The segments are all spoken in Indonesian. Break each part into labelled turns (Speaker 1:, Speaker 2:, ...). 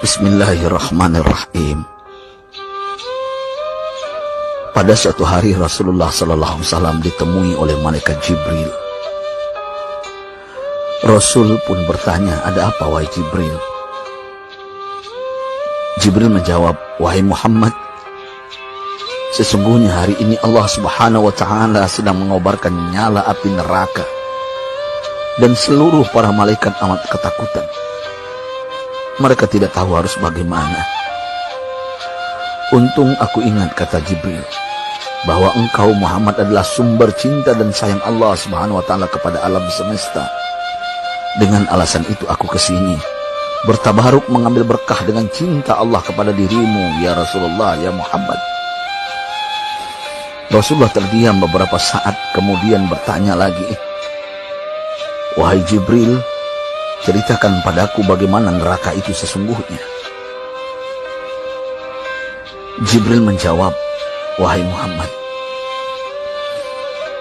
Speaker 1: Bismillahirrahmanirrahim. Pada suatu hari Rasulullah SAW ditemui oleh malaikat Jibril. Rasul pun bertanya, "Ada apa wahai Jibril?" Jibril menjawab, "Wahai Muhammad, sesungguhnya hari ini Allah Subhanahu wa Ta'ala sedang mengobarkan nyala api neraka, dan seluruh para malaikat amat ketakutan. Mereka tidak tahu harus bagaimana. Untung aku ingat," kata Jibril, "bahwa engkau Muhammad adalah sumber cinta dan sayang Allah Subhanahu wa Ta'ala kepada alam semesta. Dengan alasan itu aku kesini, bertabaruk mengambil berkah dengan cinta Allah kepada dirimu, ya Rasulullah, ya Muhammad." Rasulullah terdiam beberapa saat, kemudian bertanya lagi, "Wahai Jibril, ceritakan padaku bagaimana neraka itu sesungguhnya." Jibril menjawab, "Wahai Muhammad,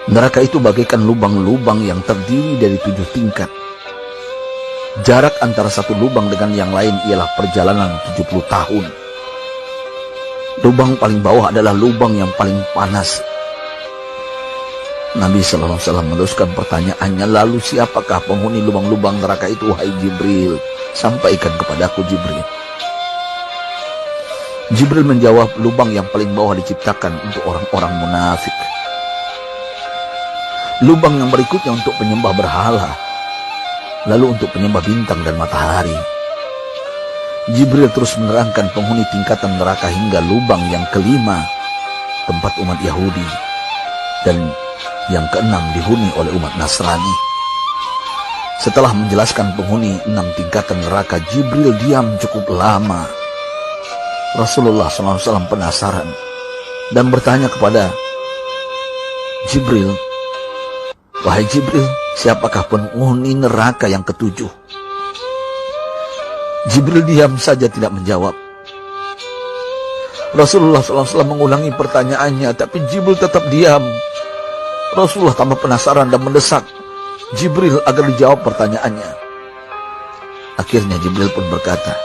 Speaker 1: neraka itu bagaikan lubang-lubang yang terdiri dari 7 tingkat. Jarak antara satu lubang dengan yang lain ialah perjalanan 70 tahun. Lubang paling bawah adalah lubang yang paling panas." Nabi SAW meneruskan pertanyaannya, "Lalu siapakah penghuni lubang-lubang neraka itu wahai Jibril? Sampaikan kepadaku Jibril." Jibril menjawab, "Lubang yang paling bawah diciptakan untuk orang-orang munafik. Lubang yang berikutnya untuk penyembah berhala, lalu untuk penyembah bintang dan matahari." Jibril terus menerangkan penghuni tingkatan neraka hingga lubang yang kelima, tempat umat Yahudi, dan yang keenam dihuni oleh umat Nasrani. Setelah menjelaskan penghuni 6 tingkatan neraka, Jibril diam cukup lama. Rasulullah SAW penasaran dan bertanya kepada Jibril, "Wahai Jibril, siapakah penghuni neraka yang ketujuh?" Jibril diam saja tidak menjawab. Rasulullah SAW mengulangi pertanyaannya, tapi Jibril tetap diam. Rasulullah tambah penasaran dan mendesak Jibril agar dijawab pertanyaannya. Akhirnya Jibril pun berkata,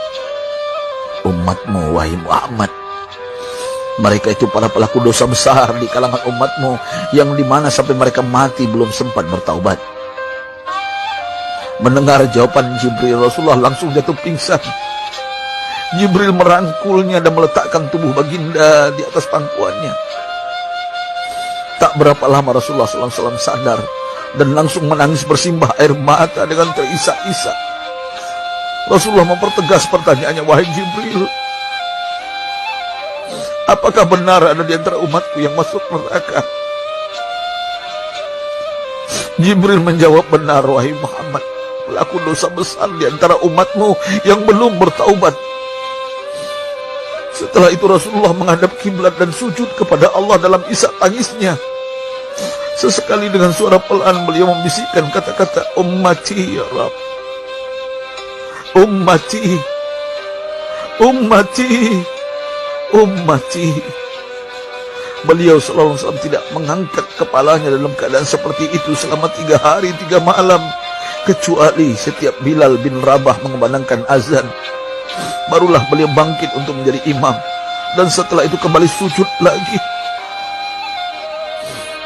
Speaker 1: "Umatmu wahai Muhammad, mereka itu para pelaku dosa besar di kalangan umatmu, yang dimana sampai mereka mati belum sempat bertaubat." Mendengar jawaban Jibril, Rasulullah langsung jatuh pingsan. Jibril merangkulnya dan meletakkan tubuh baginda di atas pangkuannya. Tak berapa lama Rasulullah SAW sadar dan langsung menangis bersimbah air mata dengan terisak-isak. Rasulullah mempertegas pertanyaannya, "Wahai Jibril, apakah benar ada di antara umatku yang masuk neraka?" Jibril menjawab, "Benar wahai Muhammad, pelaku dosa besar di antara umatmu yang belum bertaubat." Setelah itu Rasulullah menghadap kiblat dan sujud kepada Allah dalam isak tangisnya. Sesekali dengan suara pelan beliau membisikkan kata-kata, "Ummati ya Rabb, ummati, ummati, ummati." Beliau SAW tidak mengangkat kepalanya dalam keadaan seperti itu selama 3 hari 3 malam, kecuali setiap Bilal bin Rabah mengumandangkan azan, barulah beliau bangkit untuk menjadi imam, dan setelah itu kembali sujud lagi.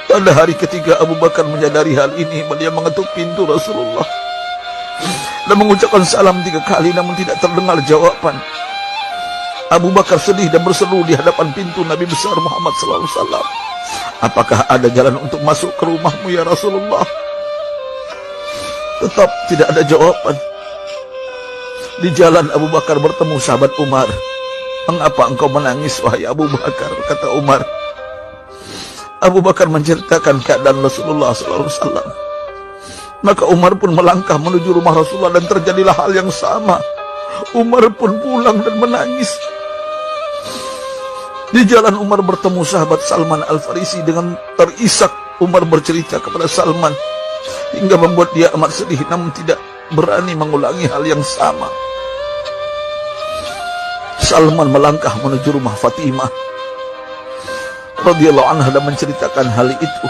Speaker 1: Pada hari ketiga Abu Bakar menyadari hal ini, beliau mengetuk pintu Rasulullah dan mengucapkan salam 3 kali, namun tidak terdengar jawaban. Abu Bakar sedih dan berseru di hadapan pintu Nabi besar Muhammad SAW, "Apakah ada jalan untuk masuk ke rumahmu ya Rasulullah?" Tetap tidak ada jawaban. Di jalan Abu Bakar bertemu sahabat Umar. "Mengapa engkau menangis wahai Abu Bakar?" kata Umar. Abu Bakar menceritakan keadaan Rasulullah SAW. Maka Umar pun melangkah menuju rumah Rasulullah dan terjadilah hal yang sama. Umar pun pulang dan menangis. Di jalan Umar bertemu sahabat Salman Al-Farisi. Dengan terisak Umar bercerita kepada Salman hingga membuat dia amat sedih, namun tidak berani mengulangi hal yang sama. Salman melangkah menuju rumah Fatimah radhiyallahu anha dan menceritakan hal itu.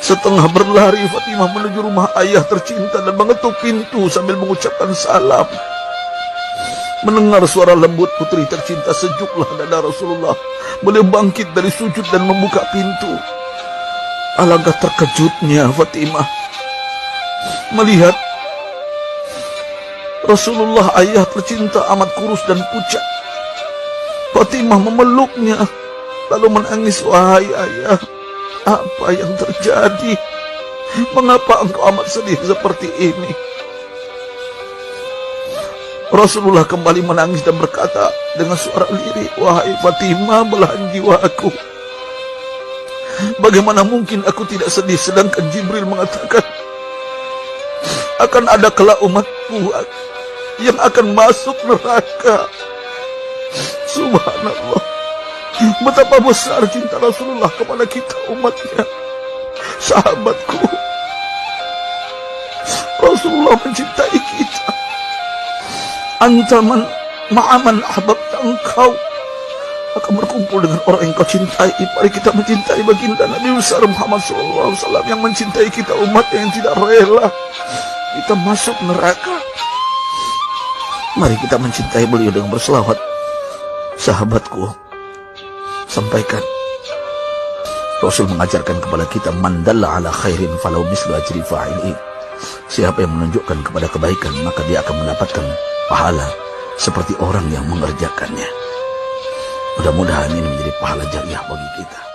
Speaker 1: Setengah berlari Fatimah menuju rumah ayah tercinta dan mengetuk pintu sambil mengucapkan salam. Mendengar suara lembut putri tercinta, sejuklah dada Rasulullah. Beliau bangkit dari sujud dan membuka pintu. Alangkah terkejutnya Fatimah melihat Rasulullah, ayah tercinta, amat kurus dan pucat. Fatimah memeluknya lalu menangis. Wahai ayah, apa yang terjadi? Mengapa engkau amat sedih seperti ini? Rasulullah kembali menangis dan berkata dengan suara lirih, wahai Fatimah, belahan jiwaku, bagaimana mungkin aku tidak sedih sedangkan Jibril mengatakan akan ada kelak umatku yang akan masuk neraka. Subhanallah, betapa besar cinta Rasulullah kepada kita umatnya. Sahabatku, Rasulullah mencintai kita. Antaman ma'aman ahbabta, engkau akan berkumpul dengan orang yang kau cintai. Mari kita mencintai baginda Nabi besar Muhammad SAW yang mencintai kita, umat yang tidak rela kita masuk neraka. Mari kita mencintai beliau dengan berselawat. Sahabatku, sampaikan, Rasul mengajarkan kepada kita, man dalla ala khairin falau mislu ajri fa'ili. Siapa yang menunjukkan kepada kebaikan, maka dia akan mendapatkan pahala seperti orang yang mengerjakannya. Mudah-mudahan ini menjadi pahala jariah bagi kita.